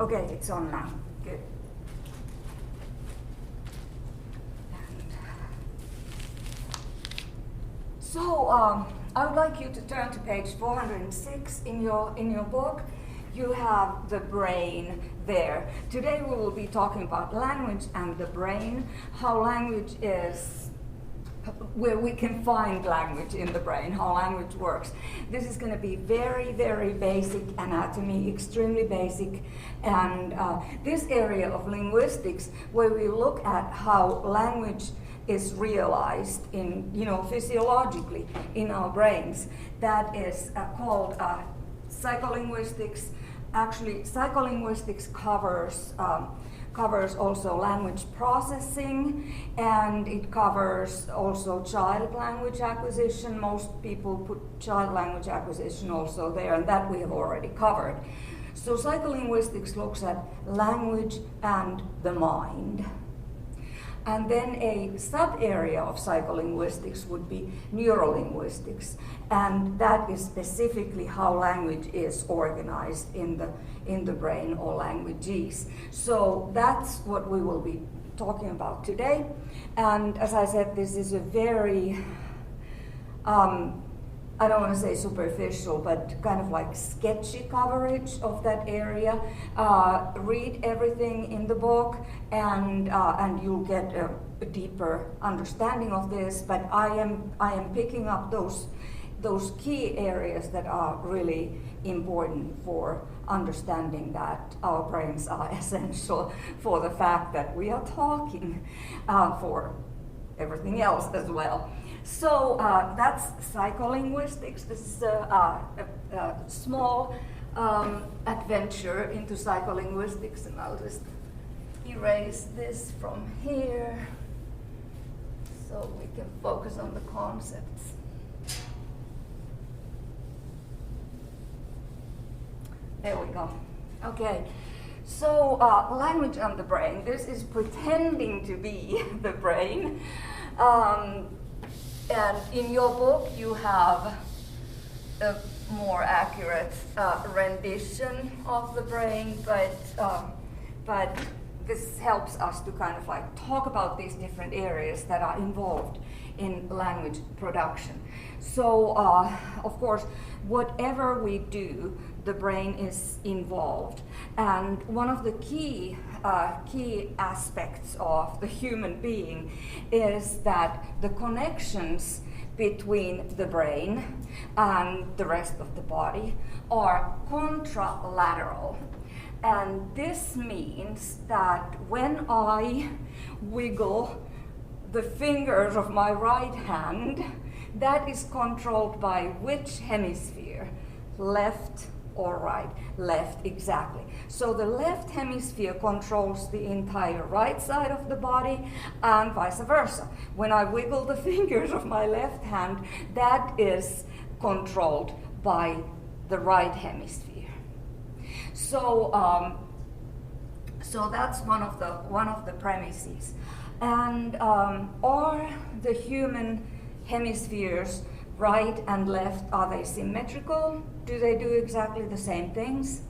Okay, it's on now. Good. So I would like you to turn to page 406 in your book. You have the brain there. Today we will be talking about language and the brain, how language is, where we can find language in the brain, how language works. This is going to be very, very basic anatomy, extremely basic, and this area of linguistics, where we look at how language is realized in, physiologically in our brains, that is called psycholinguistics. Actually, psycholinguistics covers also language processing, and it covers also child language acquisition. Most people put child language acquisition also there, and that we have already covered. So psycholinguistics looks at language and the mind. And then a sub-area of psycholinguistics would be neurolinguistics, and that is specifically how language is organized in the brain, or languages. So that's what we will be talking about today. And as I said, this is a very, I don't want to say superficial, but kind of like sketchy coverage of that area. Read everything in the book, and you'll get a deeper understanding of this. But I am picking up those key areas that are really important for understanding that our brains are essential for the fact that we are talking, for everything else as well. So that's psycholinguistics. This is a small adventure into psycholinguistics, and I'll just erase this from here so we can focus on the concepts. There we go. Okay. So language and the brain. This is pretending to be the brain. And in your book, you have a more accurate rendition of the brain, but this helps us to kind of like talk about these different areas that are involved in language production. So, of course, whatever we do, the brain is involved. And one of the key aspects of the human being is that the connections between the brain and the rest of the body are contralateral. And this means that when I wiggle the fingers of my right hand, that is controlled by which hemisphere? Left or right? Left, exactly. So the left hemisphere controls the entire right side of the body, and vice versa. When I wiggle the fingers of my left hand, that is controlled by the right hemisphere. So, so that's one of the premises. And are the human hemispheres, right and left, are they symmetrical? Do they do exactly the same things?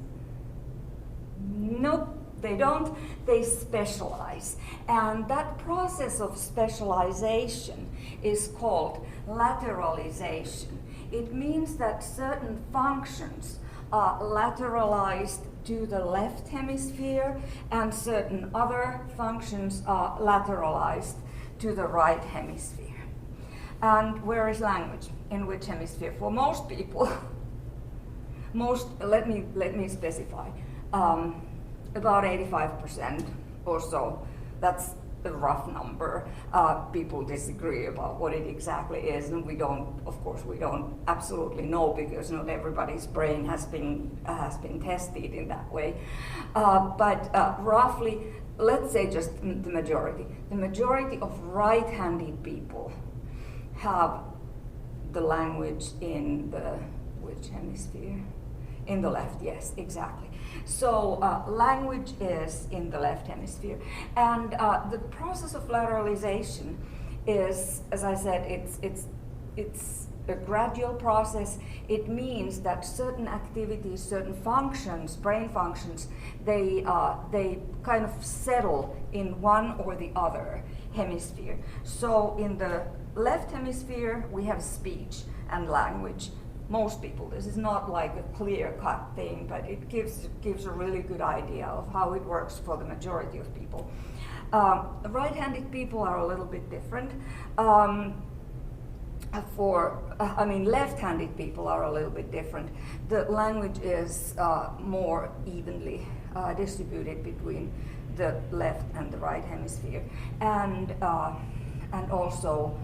Nope, they don't. They specialize. And that process of specialization is called lateralization. It means that certain functions are lateralized to the left hemisphere, and certain other functions are lateralized to the right hemisphere. And where is language? In which hemisphere? For most people, let me specify, about 85% or so. That's a rough number. People disagree about what it exactly is, and we don't absolutely know, because not everybody's brain has been tested in that way. But roughly, let's say just the majority. The majority of right-handed people have the language in the which hemisphere? In the left, yes, exactly. So language is in the left hemisphere, and the process of lateralization is, as I said, it's a gradual process. It means that certain activities, certain functions, brain functions, they kind of settle in one or the other hemisphere. So in the left hemisphere, we have speech and language. Most people, this is not like a clear-cut thing, but it gives a really good idea of how it works for the majority of people. Right-handed people are a little bit different. Left-handed people are a little bit different. The language is more evenly distributed between the left and the right hemisphere, and also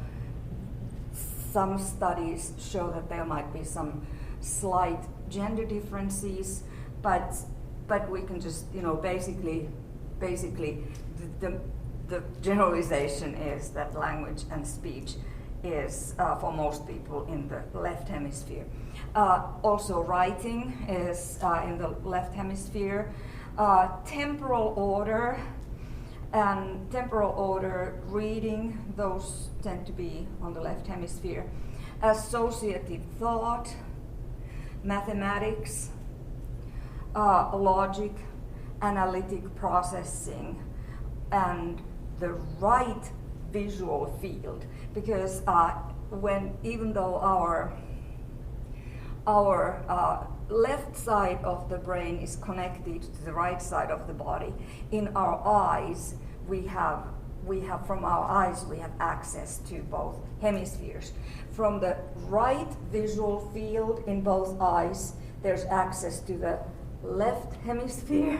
some studies show that there might be some slight gender differences, but we can just, basically the generalization is that language and speech is for most people in the left hemisphere. Also writing is in the left hemisphere. Temporal order and temporal order reading, those tend to be on the left hemisphere. Associative thought, mathematics, logic, analytic processing, and the right visual field, because even though our left side of the brain is connected to the right side of the body, in our eyes we have from our eyes we have access to both hemispheres. From the right visual field in both eyes, there's access to the left hemisphere,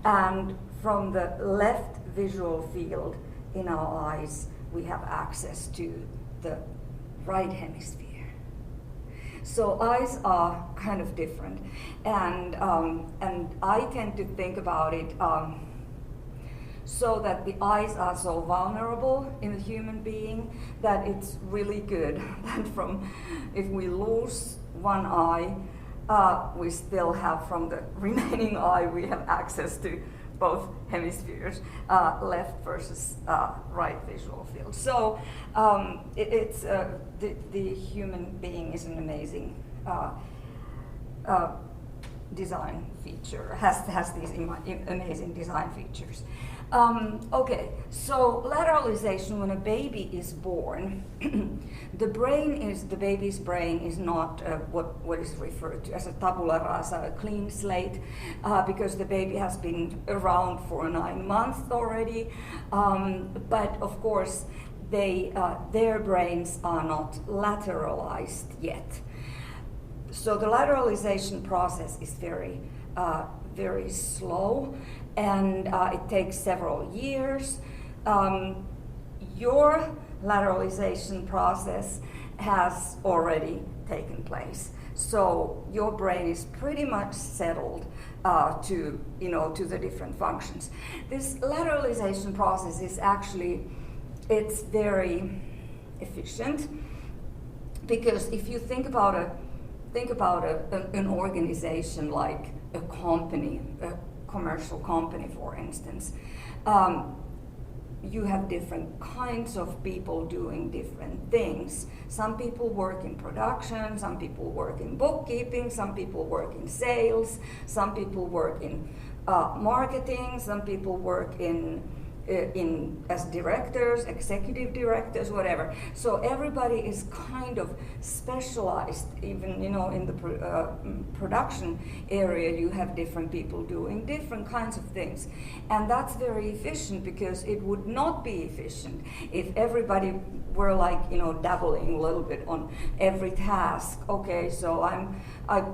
and from the left visual field in our eyes, we have access to the right hemisphere. So eyes are kind of different, and I tend to think about it so that the eyes are so vulnerable in a human being that it's really good that if we lose one eye, we still have from the remaining eye, we have access to both hemispheres, left versus right visual field. So the human being is an amazing design feature, has these amazing design features. Okay, so lateralization, when a baby is born, the baby's brain is not what is referred to as a tabula rasa, a clean slate, because the baby has been around for 9 months already. But of course, their brains are not lateralized yet. So the lateralization process is very, very slow, and it takes several years. Your lateralization process has already taken place. So your brain is pretty much settled to the different functions. This lateralization process is it's very efficient, because if you think about an organization like a company, a commercial company, for instance, you have different kinds of people doing different things. Some people work in production, some people work in bookkeeping, some people work in sales, some people work in marketing, some people work as directors, executive directors, whatever. So everybody is kind of specialized. Even in the production area, you have different people doing different kinds of things, and that's very efficient, because it would not be efficient if everybody were dabbling a little bit on every task. Okay, so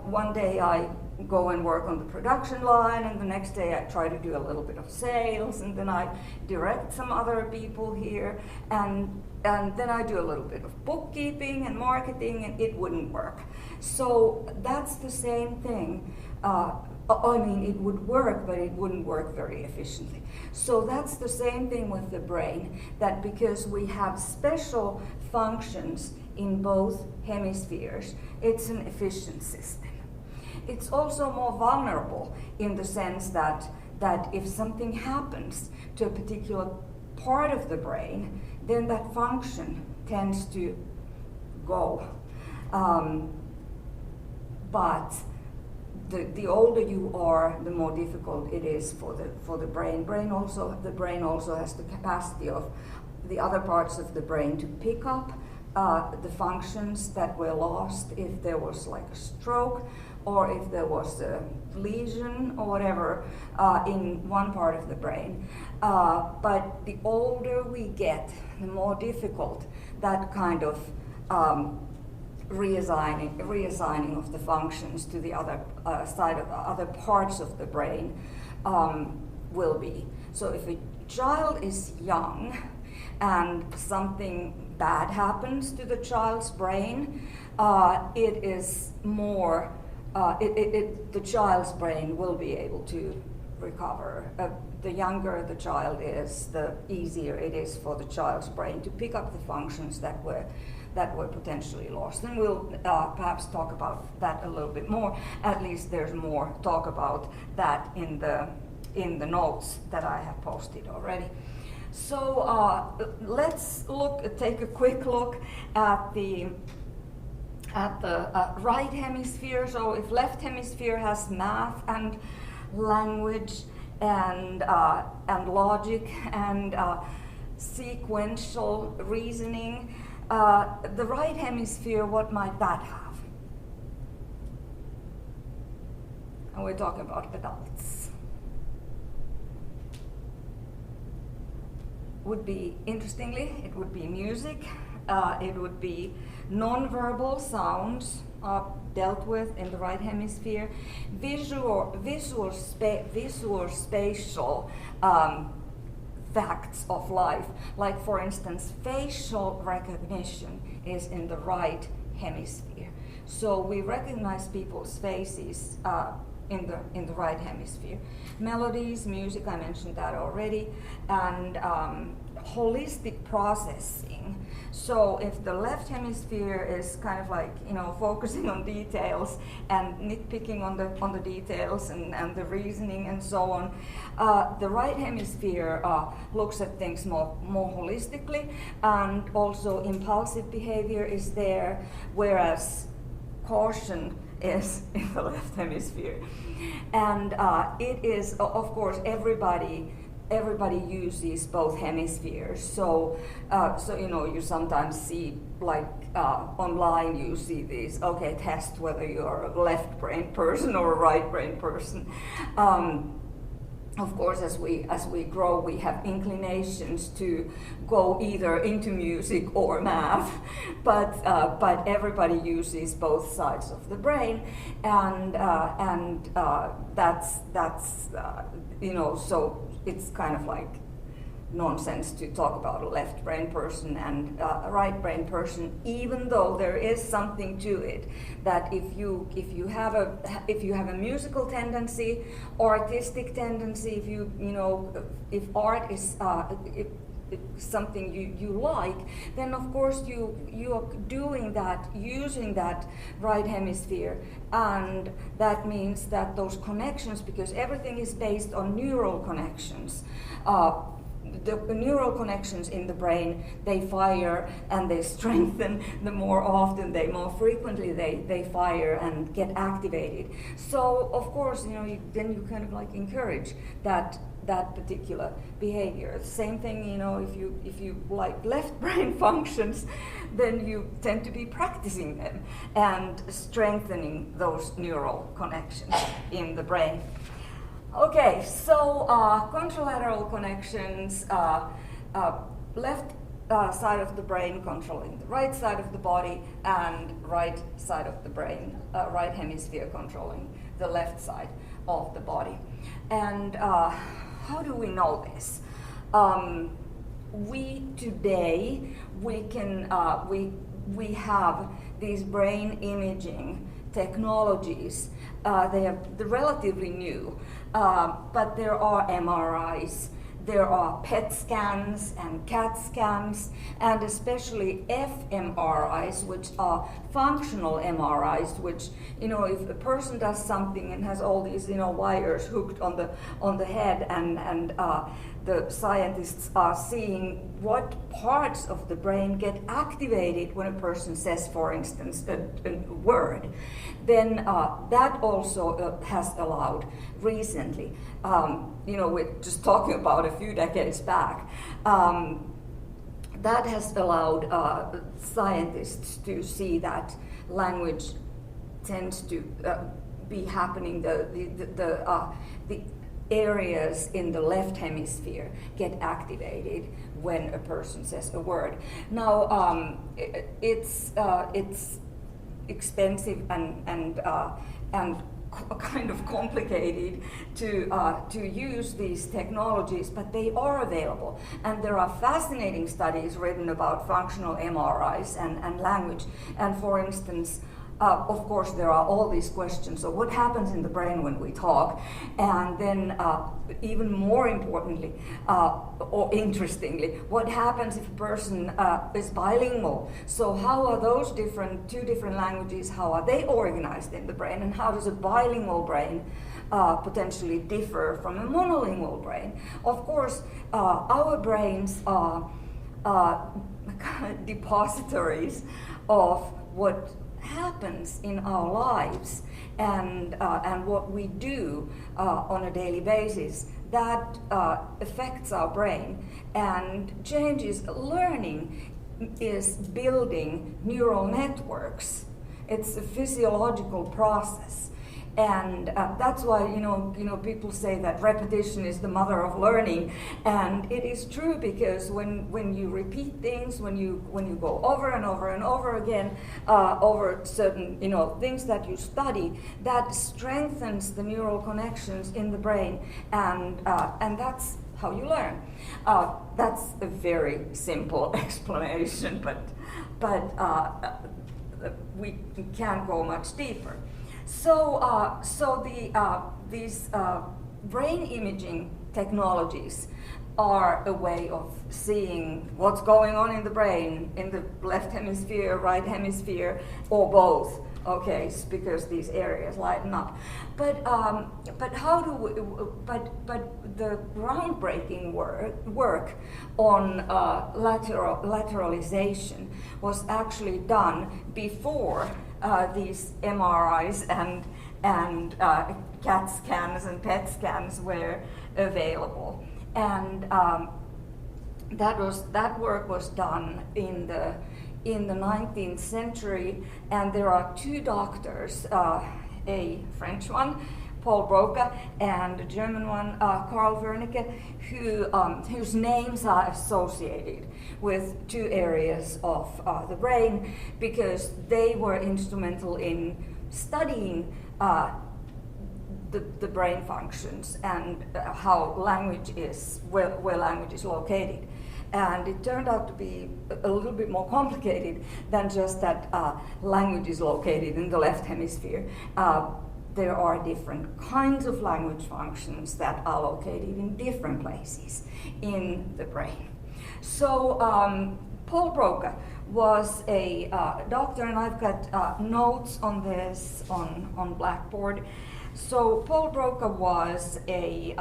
one day I go and work on the production line, and the next day I try to do a little bit of sales, and then I direct some other people here, and then I do a little bit of bookkeeping and marketing, and it wouldn't work. So that's the same thing. It would work, but it wouldn't work very efficiently. So that's the same thing with the brain, that because we have special functions in both hemispheres, it's an efficient system. It's also more vulnerable in the sense that if something happens to a particular part of the brain, then that function tends to go. But the older you are, the more difficult it is for the brain. The brain also has the capacity of the other parts of the brain to pick up the functions that were lost if there was like a stroke or if there was a lesion or whatever in one part of the brain. But the older we get, the more difficult that kind of reassigning of the functions to the other side of other parts of the brain will be. So if a child is young and something bad happens to the child's brain, it is more, the child's brain will be able to recover. The younger the child is, the easier it is for the child's brain to pick up the functions that were potentially lost. And we'll perhaps talk about that a little bit more. At least there's more talk about that in the notes that I have posted already. So let's take a quick look at the right hemisphere. So if left hemisphere has math and language and logic and sequential reasoning, the right hemisphere, what might that have? And we're talking about adults. Would be, interestingly, it would be music, it would be non-verbal sounds dealt with in the right hemisphere, visual spatial facts of life, like for instance, facial recognition is in the right hemisphere. So we recognize people's faces in the right hemisphere. Melodies, music, I mentioned that already, and holistic processing. So if the left hemisphere is kind of like, focusing on details and nitpicking on the details and the reasoning and so on, the right hemisphere looks at things more holistically, and also impulsive behavior is there, whereas caution is in the left hemisphere. And it is, of course, everybody uses both hemispheres. So you sometimes see, like online, you see these, test whether you're a left brain person or a right brain person. Of course, as we grow, we have inclinations to go either into music or math, but everybody uses both sides of the brain, and that's so it's kind of like nonsense to talk about a left brain person and a right brain person, even though there is something to it, that if you have a musical tendency or artistic tendency, if art is something you like, then of course you are doing that using that right hemisphere, and that means that those connections, because everything is based on neural connections, the neural connections in the brain, they fire and they strengthen the more frequently they fire and get activated. So of course, then you kind of like encourage that particular behavior. Same thing, if you like left brain functions, then you tend to be practicing them and strengthening those neural connections in the brain. Okay, so contralateral connections, left side of the brain controlling the right side of the body, and right side of the brain, right hemisphere controlling the left side of the body. And how do we know this? We have these brain imaging technologies. They're relatively new, but there are MRIs, there are PET scans and CAT scans, and especially fMRIs, which are functional MRIs, which, if a person does something and has all these, wires hooked on the head, and the scientists are seeing what parts of the brain get activated when a person says, for instance, a word, then that also has allowed recently, we're just talking about a few decades back, that has allowed scientists to see that language tends to be happening, the areas in the left hemisphere get activated when a person says a word. Now, it's expensive and kind of complicated to use these technologies, but they are available. And there are fascinating studies written about functional MRIs and language. And for instance, of course, there are all these questions. So what happens in the brain when we talk? And then even more importantly, or interestingly, what happens if a person is bilingual? So how are those two different languages, how are they organized in the brain? And how does a bilingual brain potentially differ from a monolingual brain? Of course, our brains are depositories of what happens in our lives and what we do on a daily basis that affects our brain and changes. Learning is building neural networks. It's a physiological process. And that's why people say that repetition is the mother of learning, and it is true, because when you repeat things, when you go over and over and over again over certain things that you study, that strengthens the neural connections in the brain, and that's how you learn. That's a very simple explanation, but we can't go much deeper. So, these brain imaging technologies are a way of seeing what's going on in the brain, in the left hemisphere, right hemisphere, or both. Okay, because these areas lighten up. But how do we? But the groundbreaking work on lateralization was actually done before these MRIs and CAT scans and PET scans were available, and that work was done in the 19th century, and there are two doctors, a French one, Paul Broca, and a German one, Karl Wernicke, whose names are associated with two areas of the brain because they were instrumental in studying the brain functions and how language is, where language is located. And it turned out to be a little bit more complicated than just that language is located in the left hemisphere. There are different kinds of language functions that are located in different places in the brain. So Paul Broca was a doctor, and I've got notes on this on Blackboard. So Paul Broca was a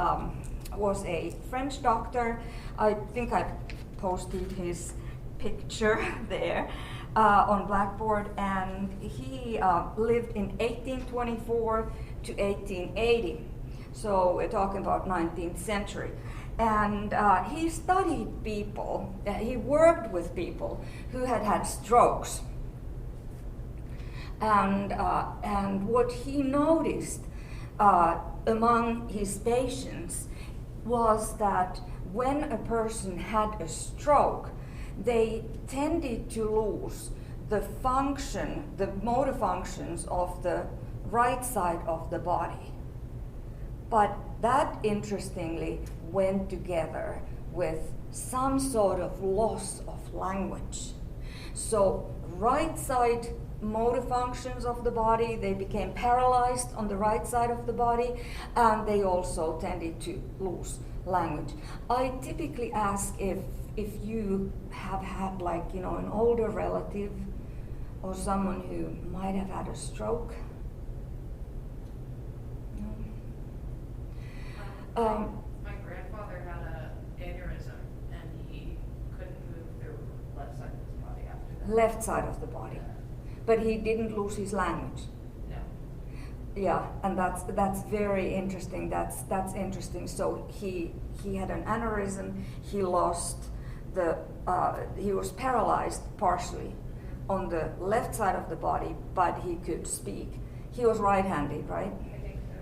French doctor. I think I posted his picture there on Blackboard, and he lived in 1824 to 1880. So we're talking about 19th century. And he studied people, he worked with people who had strokes. And what he noticed among his patients was that when a person had a stroke, they tended to lose the function, the motor functions of the right side of the body. But that, interestingly, went together with some sort of loss of language. So right side motor functions of the body, they became paralyzed on the right side of the body, and they also tended to lose language. I typically ask if you have had, like, an older relative or someone who might have had a stroke. My grandfather had left side of the body, but he didn't lose his language. Yeah, and that's very interesting. That's interesting. So he had an aneurysm. He lost he was paralyzed partially on the left side of the body, but he could speak. He was right-handed, right? I think so.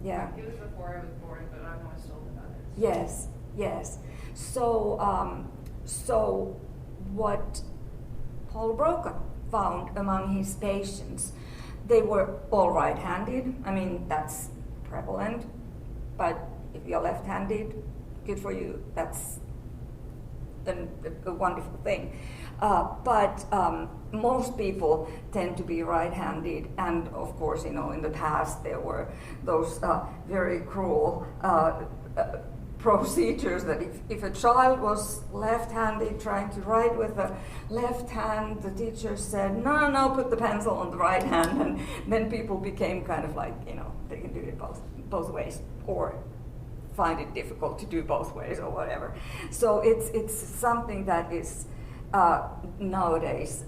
Yeah. Yeah. It was before I was born, but I'm always told about it. Yes. Yes. So so what Paul Broca found among his patients, they were all right-handed. I mean, that's prevalent, but if you're left-handed, good for you. That's a wonderful thing. But most people tend to be right-handed, and of course, in the past there were those very cruel procedures that if a child was left-handed trying to write with the left hand, the teacher said, no, put the pencil on the right hand, and then people became kind of like, they can do it both ways, or find it difficult to do both ways, or whatever. So it's something that is nowadays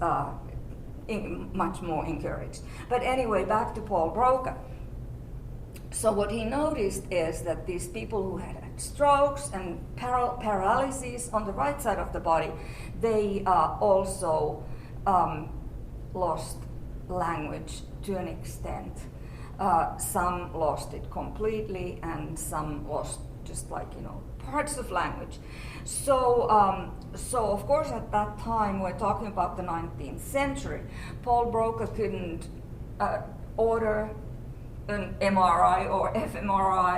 much more encouraged. But anyway, back to Paul Broca. So what he noticed is that these people who had strokes and paralysis on the right side of the body, they also lost language to an extent. Some lost it completely, and some lost just parts of language. So so of course at that time, we're talking about the 19th century, Paul Broca couldn't order an MRI or fMRI.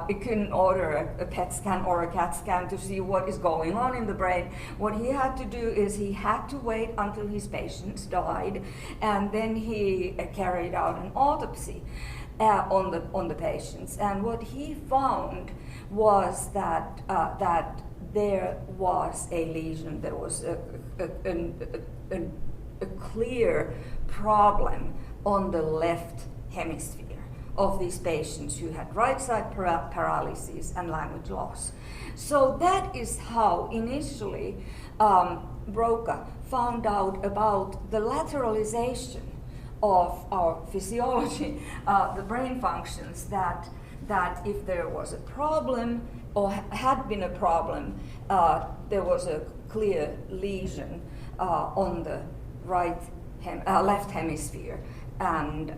It couldn't order a PET scan or a CAT scan to see what is going on in the brain. What he had to do is he had to wait until his patients died, and then he carried out an autopsy on the patients. And what he found was that there was a lesion. There was a clear problem on the left hemisphere of these patients who had right side paralysis and language loss. So that is how initially Broca found out about the lateralization of our physiology, the brain functions, that if there was a problem or had been a problem, there was a clear lesion on the left hemisphere. And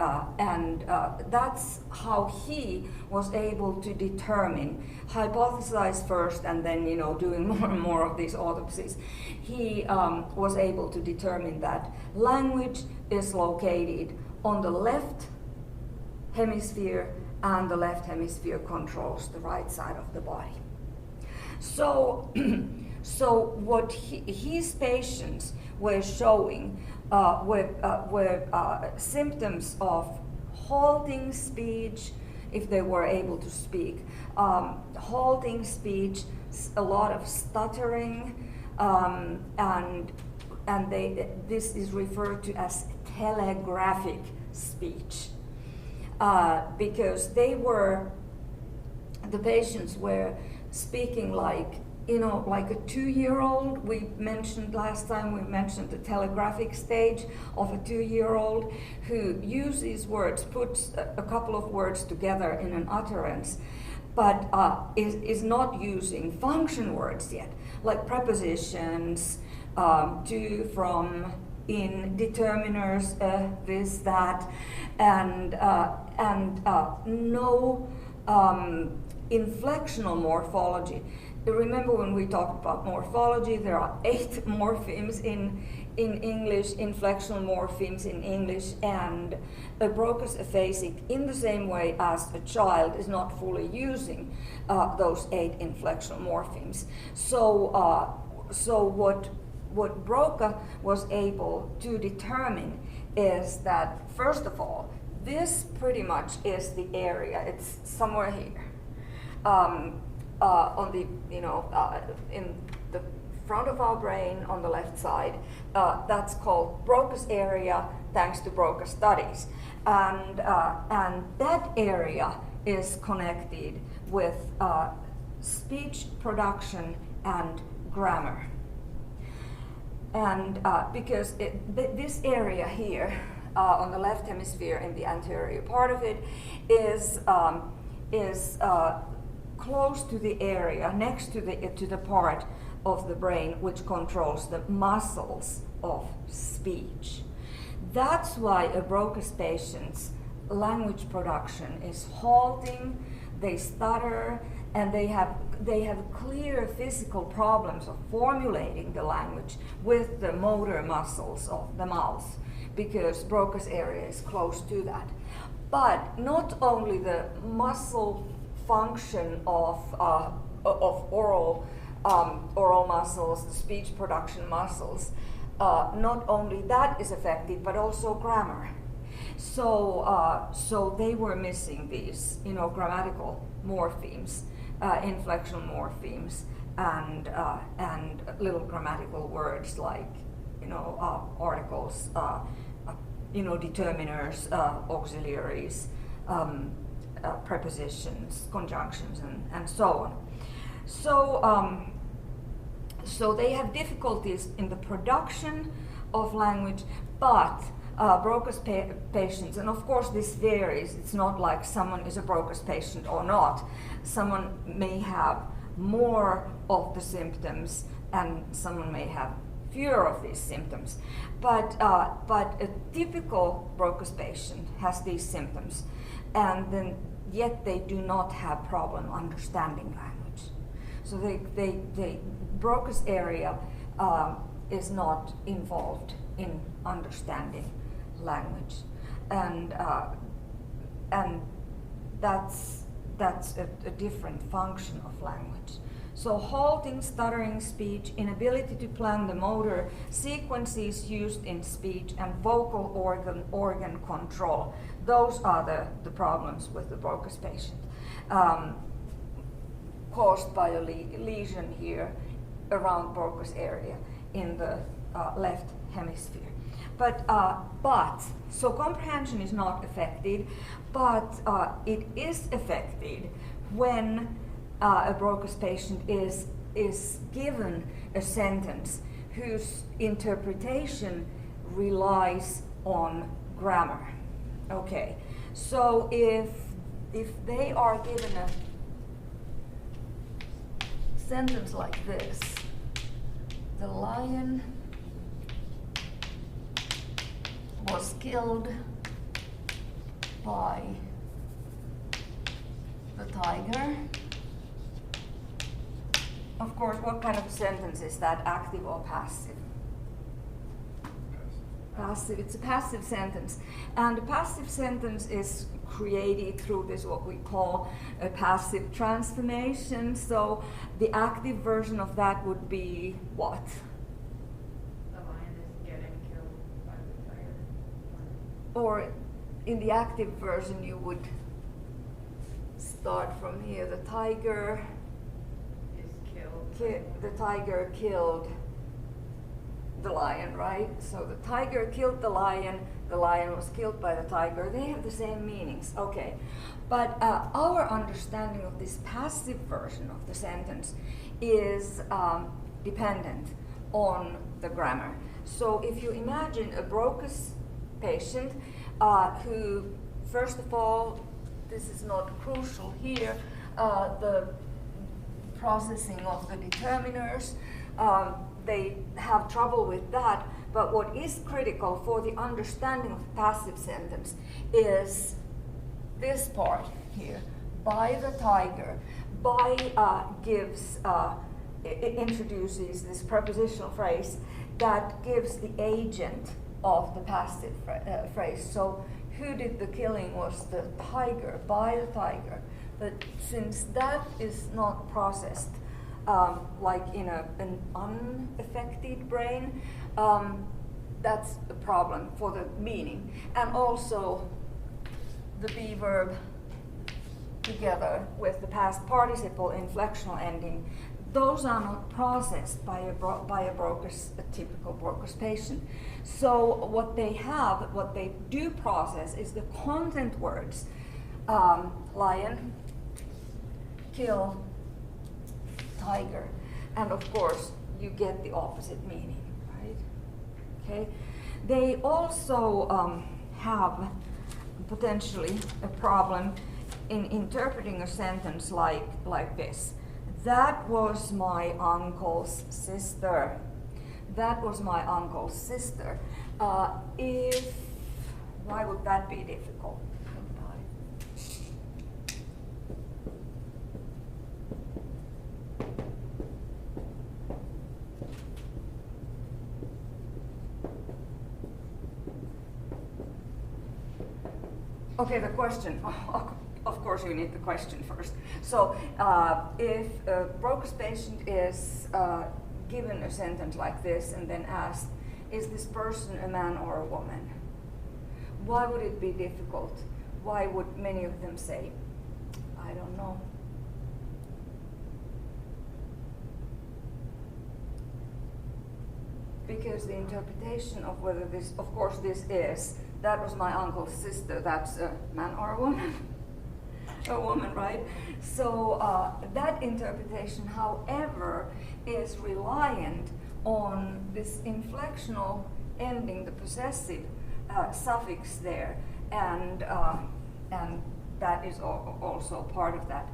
that's how he was able to determine, hypothesize first, and then doing more and more of these autopsies. He was able to determine that language is located on the left hemisphere, and the left hemisphere controls the right side of the body. So, so what his patients were showing were symptoms of halting speech, if they were able to speak, halting speech, a lot of stuttering, and this is referred to as telegraphic speech, because the patients were speaking like a 2-year-old. We mentioned last time, we mentioned the telegraphic stage of a 2-year-old who uses words, puts a couple of words together in an utterance, but is not using function words yet, like prepositions, to, from, in, determiners, this, that, and no inflectional morphology. Remember when we talked about morphology, there are 8 morphemes in English, inflectional morphemes in English, and a Broca's aphasic, in the same way as a child, is not fully using those 8 inflectional morphemes. So, so what Broca was able to determine is that, first of all, this pretty much is the area. It's somewhere here. On the, in the front of our brain on the left side, that's called Brocas Area, thanks to Broca studies, and that area is connected with speech production and grammar. And because this area here on the left hemisphere in the anterior part of it is close to the area next to the part of the brain which controls the muscles of speech. That's why a Broca's patient's language production is halting, they stutter, and they have clear physical problems of formulating the language with the motor muscles of the mouth, because Brocas area is close to that. But not only the muscle function of oral muscles, the speech production muscles, not only that is affected, but also grammar. So they were missing these, grammatical morphemes, inflectional morphemes, and little grammatical words like, articles, determiners, auxiliaries, prepositions, conjunctions, and so on. So they have difficulties in the production of language, but Broca's patients, and of course this varies, it's not like someone is a Broca's patient or not. Someone may have more of the symptoms and someone may have fewer of these symptoms. But a typical Broca's patient has these symptoms, and then yet they do not have problem understanding language. So they Broca's area is not involved in understanding language, and that's a different function of language. So halting, stuttering speech, inability to plan the motor sequences used in speech, and vocal organ control. Those are the problems with the Broca's patient, caused by a lesion here around Broca's area in the left hemisphere. But so comprehension is not affected, but it is affected when a Broca's patient is given a sentence whose interpretation relies on grammar. Okay, so if they are given a sentence like this, the lion was killed by the tiger. Of course, what kind of sentence is that, active or passive? Passive. It's a passive sentence. And a passive sentence is created through this, what we call a passive transformation. So the active version of that would be what? The lion is getting killed by the tiger. Or in the active version, you would start from here. The tiger Is killed. the tiger killed the lion, right? So the tiger killed the lion was killed by the tiger. They have the same meanings, okay. But our understanding of this passive version of the sentence is dependent on the grammar. So if you imagine a Broca's patient who, first of all, this is not crucial here, the processing of the determiners, they have trouble with that, but what is critical for the understanding of the passive sentence is this part here. By the tiger, by introduces this prepositional phrase that gives the agent of the passive phrase. So who did the killing was the tiger, by the tiger. But since that is not processed like in an unaffected brain, that's a problem for the meaning. And also the be verb together with the past participle inflectional ending, those are not processed by a typical Broca's patient. So what they do process is the content words, lion, kill, tiger, and of course you get the opposite meaning, right? Okay, they also have potentially a problem in interpreting a sentence like this. That was my uncle's sister. That was my uncle's sister. Why would that be difficult? Okay, the question. Of course, you need the question first. So, if a Broca's patient is given a sentence like this and then asked, is this person a man or a woman? Why would it be difficult? Why would many of them say, I don't know? Because the interpretation of whether this, of course this is, that was my uncle's sister, that's a man or a woman? A woman, right? So that interpretation, however, is reliant on this inflectional ending, the possessive suffix there, and that is also part of that.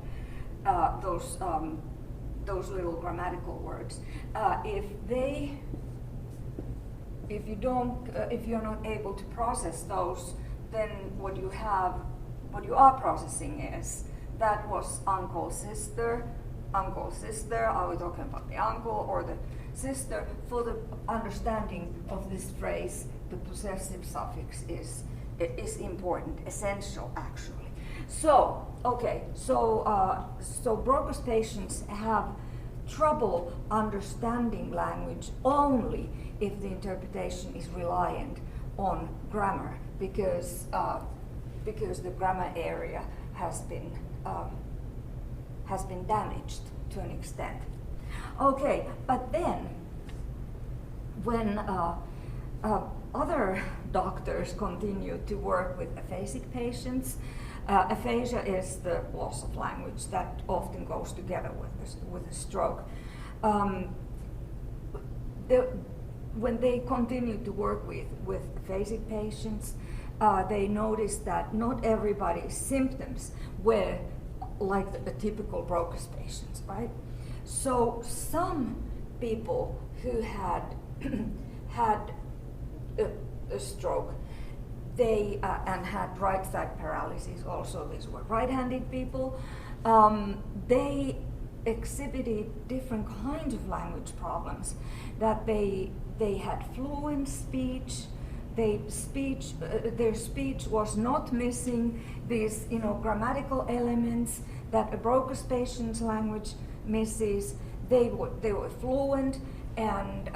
Those little grammatical words. If you're not able to process those, then what you are processing is that was uncle's sister. Are we talking about the uncle or the sister? For the understanding of this phrase, the possessive suffix is important, essential actually. So, okay, so Broca's patients have trouble understanding language only if the interpretation is reliant on grammar, because the grammar area has been damaged to an extent. Okay, but then when other doctors continue to work with aphasic patients, aphasia is the loss of language that often goes together with a stroke. When they continue to work with aphasic patients, they noticed that not everybody's symptoms were like the typical Broca's patients, right? So some people who had had a stroke, they and had right side paralysis, also these were right-handed people, they exhibited different kinds of language problems, that they had fluent speech, their speech was not missing these grammatical elements that a Broca's patient's language misses. They were fluent, and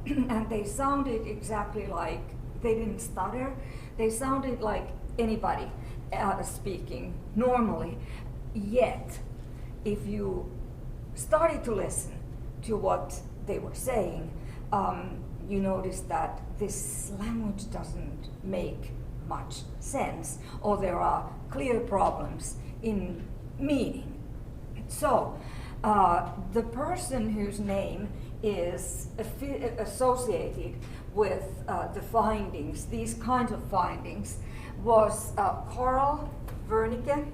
and they sounded exactly like, they didn't stutter, they sounded like anybody speaking normally. Yet if you started to listen to what they were saying, you notice that this language doesn't make much sense, or there are clear problems in meaning. So the person whose name is associated with the findings, these kinds of findings, was Carl Wernicke,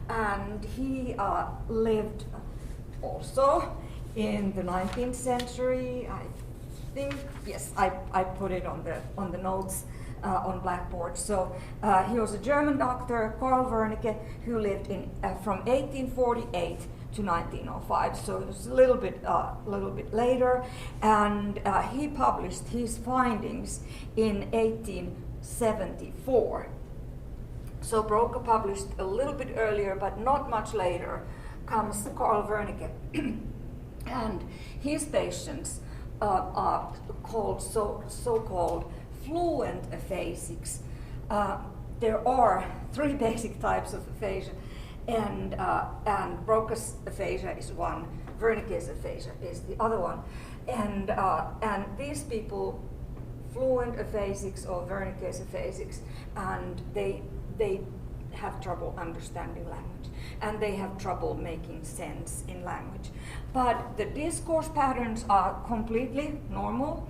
and he lived also in the 19th century. I think, yes, I put it on the notes on Blackboard. So he was a German doctor, Carl Wernicke, who lived from 1848 to 1905. So it was a little bit later, and he published his findings in 1874. So Broca published a little bit earlier, but not much later comes Carl Wernicke. And his patients are called so-called fluent aphasics. There are three basic types of aphasia, and Broca's aphasia is one, Wernicke's aphasia is the other one. And these people, fluent aphasics or Wernicke's aphasics, and they have trouble understanding language, and they have trouble making sense in language. But the discourse patterns are completely normal.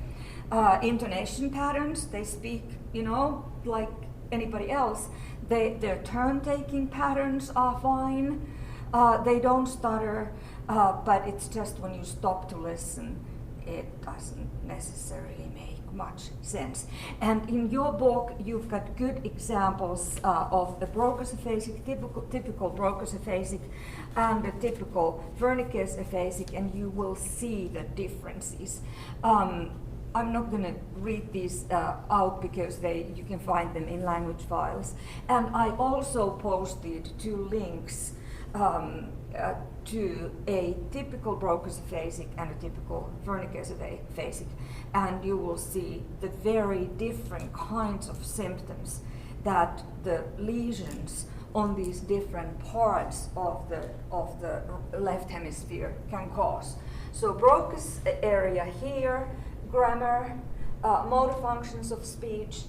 intonation patterns. They speak, you know, like anybody else. Their turn-taking patterns are fine. They don't stutter, but it's just when you stop to listen, it doesn't necessarily make much sense. And in your book, you've got good examples of the Brocas aphasic, typical Brocas aphasic, and the typical Wernicke's aphasic, and you will see the differences. I'm not going to read these out because you can find them in language files. And I also posted 2 links to a typical Brocas aphasic and a typical Wernicke's aphasic, and you will see the very different kinds of symptoms that the lesions on these different parts of the left hemisphere can cause. So Brocas area here, grammar, motor functions of speech.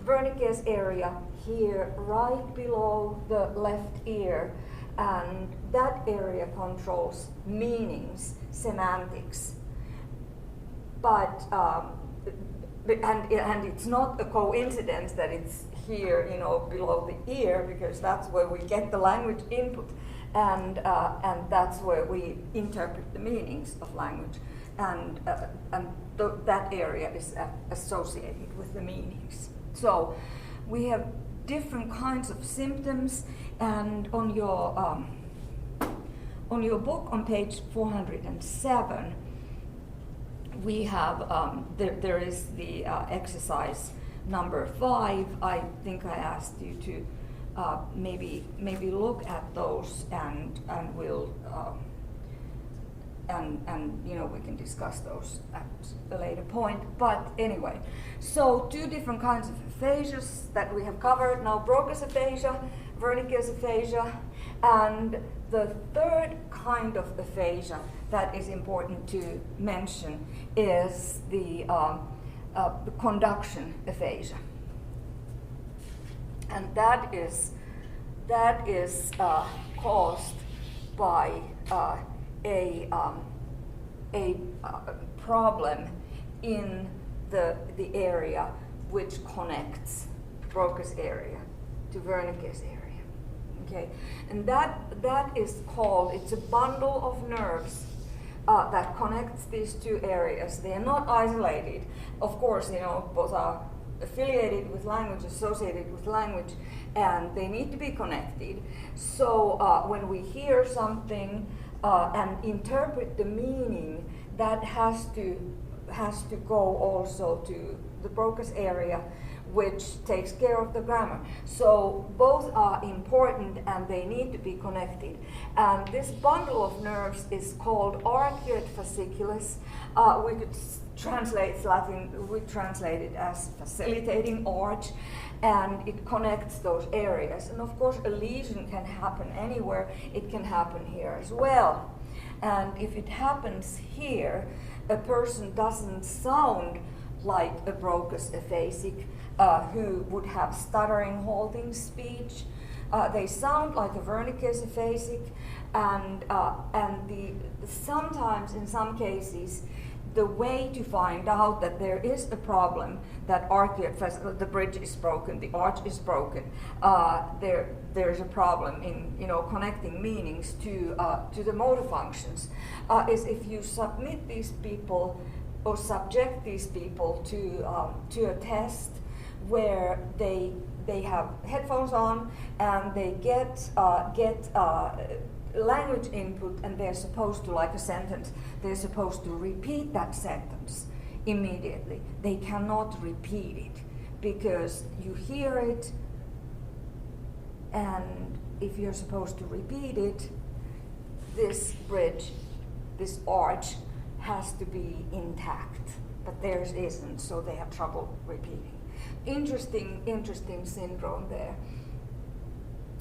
Wernicke's area here, right below the left ear, and that area controls meanings, semantics. But and it's not a coincidence that it's here, you know, below the ear, because that's where we get the language input, and that's where we interpret the meanings of language, and that area is associated with the meanings. So we have different kinds of symptoms, and on your book on page 407, we have there is the exercise number 5. I think I asked you to maybe look at those, and we'll and you know, we can discuss those at a later point. But anyway, so 2 different kinds of aphasias that we have covered now: Brocas aphasia, Wernicke's aphasia, and the 3rd kind of aphasia that is important to mention is the conduction aphasia, and that is caused by a problem in the area which connects Brocas area to Wernicke's area. Okay, and that is called, it's a bundle of nerves that connects these 2 areas. They are not isolated. Of course, you know, both are affiliated with language, associated with language, and they need to be connected. So when we hear something and interpret the meaning, that has to go also to the Brocas area, which takes care of the grammar. So both are important and they need to be connected. And this bundle of nerves is called arcuate fasciculus. We could translate Latin, we translate it as facilitating arch, and it connects those areas. And of course, a lesion can happen anywhere. It can happen here as well. And if it happens here, a person doesn't sound like a Brocas aphasic who would have stuttering, halting speech. They sound like a Wernicke's aphasic, and sometimes, in some cases, the way to find out that there is a problem, that the bridge is broken, the arch is broken, there's a problem in, you know, connecting meanings to the motor functions, is if you submit these people or subject these people to a test where they have headphones on and they get language input, and they're supposed to, like a sentence, they're supposed to repeat that sentence immediately. They cannot repeat it because you hear it, and if you're supposed to repeat it, this bridge, this arch, has to be intact, but theirs isn't, so they have trouble repeating. Interesting syndrome there.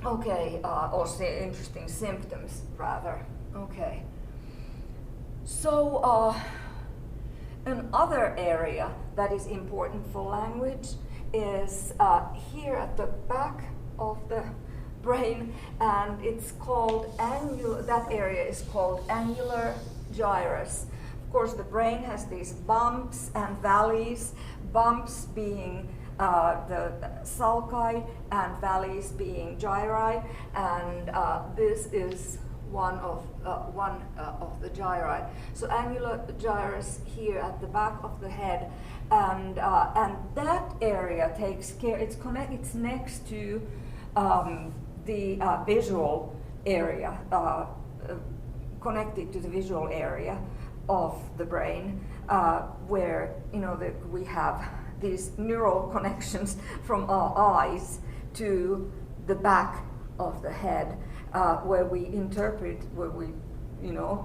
Okay, or interesting symptoms, rather. Okay. So, another area that is important for language is here at the back of the brain, and it's called that area is called angular gyrus. Of course, the brain has these bumps and valleys, bumps being the sulci and valleys being gyri, and this is one of the gyri. So angular gyrus here at the back of the head, and that area takes care. It's next to the visual area, connected to the visual area of the brain, where we have these neural connections from our eyes to the back of the head, where we interpret,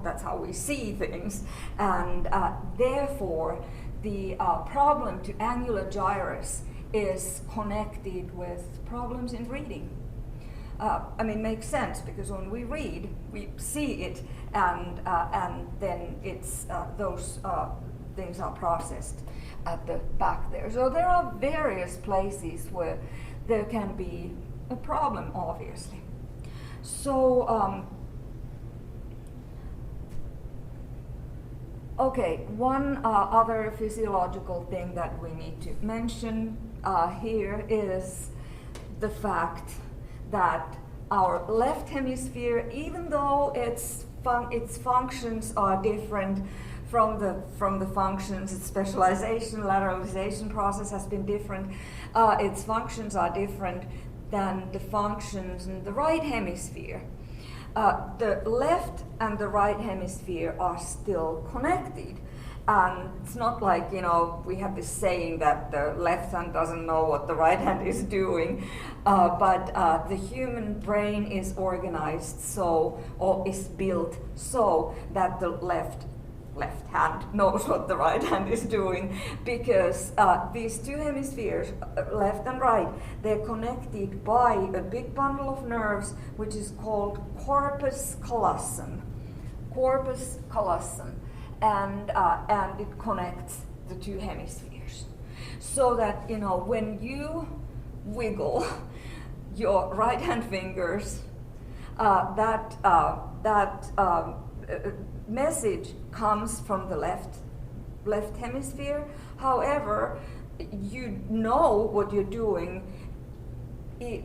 that's how we see things, and therefore the problem to angular gyrus is connected with problems in reading. Makes sense, because when we read, we see it, and then it's those things are processed at the back there. So there are various places where there can be a problem, obviously. So, okay, one other physiological thing that we need to mention here is the fact that our left hemisphere, even though its functions are different from the functions, its specialization, lateralization process has been different, its functions are different than the functions in the right hemisphere. The left and the right hemisphere are still connected. And it's not like, we have this saying that the left hand doesn't know what the right hand is doing, but the human brain is organized or is built so that the left hand knows what the right hand is doing, because these two hemispheres, left and right, they're connected by a big bundle of nerves which is called corpus callosum. Corpus callosum. And it connects the two hemispheres, so that when you wiggle your right hand fingers, that message comes from the left hemisphere. However, you know what you're doing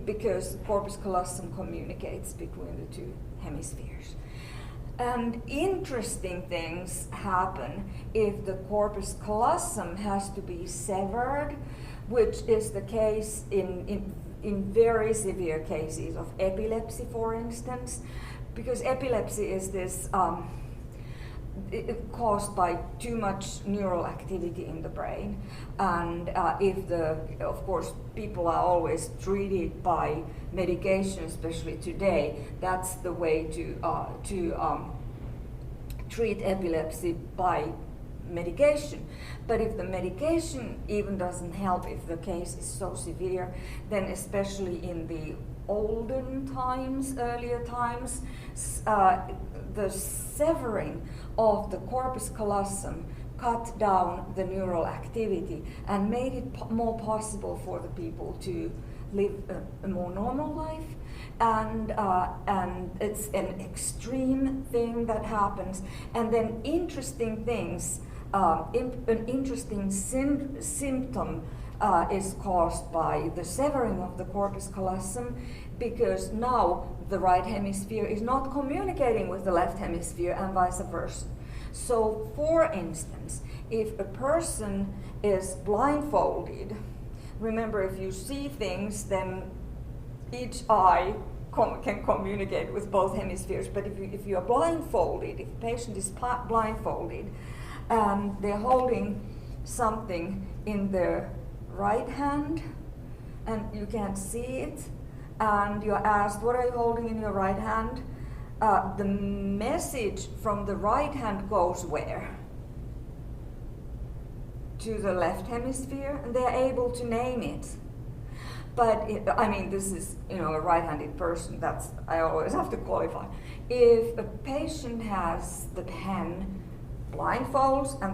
because the corpus callosum communicates between the two hemispheres. And interesting things happen if the corpus callosum has to be severed, which is the case in very severe cases of epilepsy, for instance, because epilepsy is this caused by too much neural activity in the brain, and of course people are always treated by medication, especially today. That's the way to treat epilepsy, by medication. But if the medication even doesn't help, if the case is so severe, then especially in the olden times, earlier times, the severing of the corpus callosum cut down the neural activity and made it more possible for the people to live a more normal life. And it's an extreme thing that happens. And then interesting things, an interesting symptom is caused by the severing of the corpus callosum, because now the right hemisphere is not communicating with the left hemisphere and vice versa. So, for instance, if a person is blindfolded, remember, if you see things, then each eye can communicate with both hemispheres. But if you are blindfolded, if a patient is blindfolded and they're holding something in their right hand and you can't see it, and you're asked, what are you holding in your right hand? The message from the right hand goes where? To the left hemisphere, and they're able to name it. But this is a right-handed person. I always have to qualify. If a patient has the pen, blindfolds, and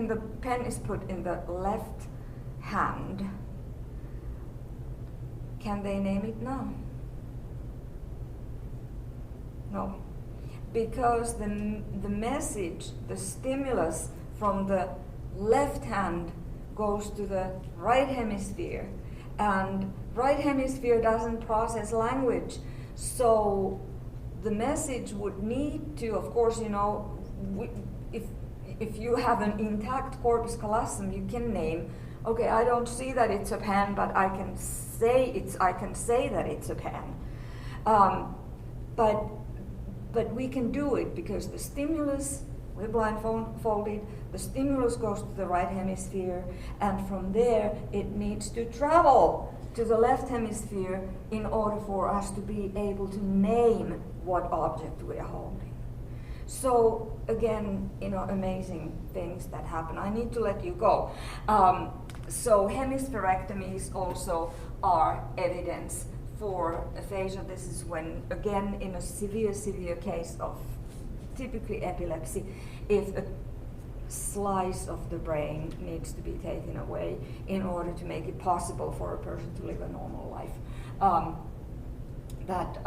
the pen is put in the left hand, can they name it now? No, because the message, the stimulus from the left hand goes to the right hemisphere, and right hemisphere doesn't process language. So the message would need to, of course, you know, if you have an intact corpus callosum, you can name, okay, I don't see that it's a pen, but I can say that it's a pen. But we can do it because the stimulus, we're blindfolded, the stimulus goes to the right hemisphere, and from there it needs to travel to the left hemisphere in order for us to be able to name what object we are holding. So again, you know, amazing things that happen. I need to let you go. So hemispherectomies also are evidence for aphasia. This is when, again, in a severe case of typically epilepsy, if a slice of the brain needs to be taken away in order to make it possible for a person to live a normal life. That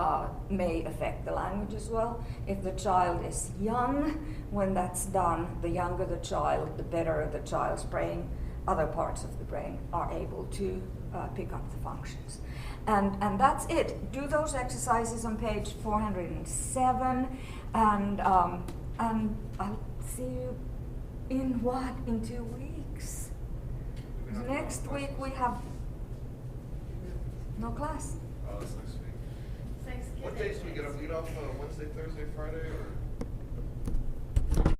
may affect the language as well. If the child is young, when that's done, the younger the child, the better the child's brain, other parts of the brain are able to pick up the functions. And that's it. Do those exercises on page 407, and I'll see you in 2 weeks? Next week we have no class. Oh, that's next week. Thanksgiving. What days do we get a lead off? Wednesday, Thursday, Friday, or?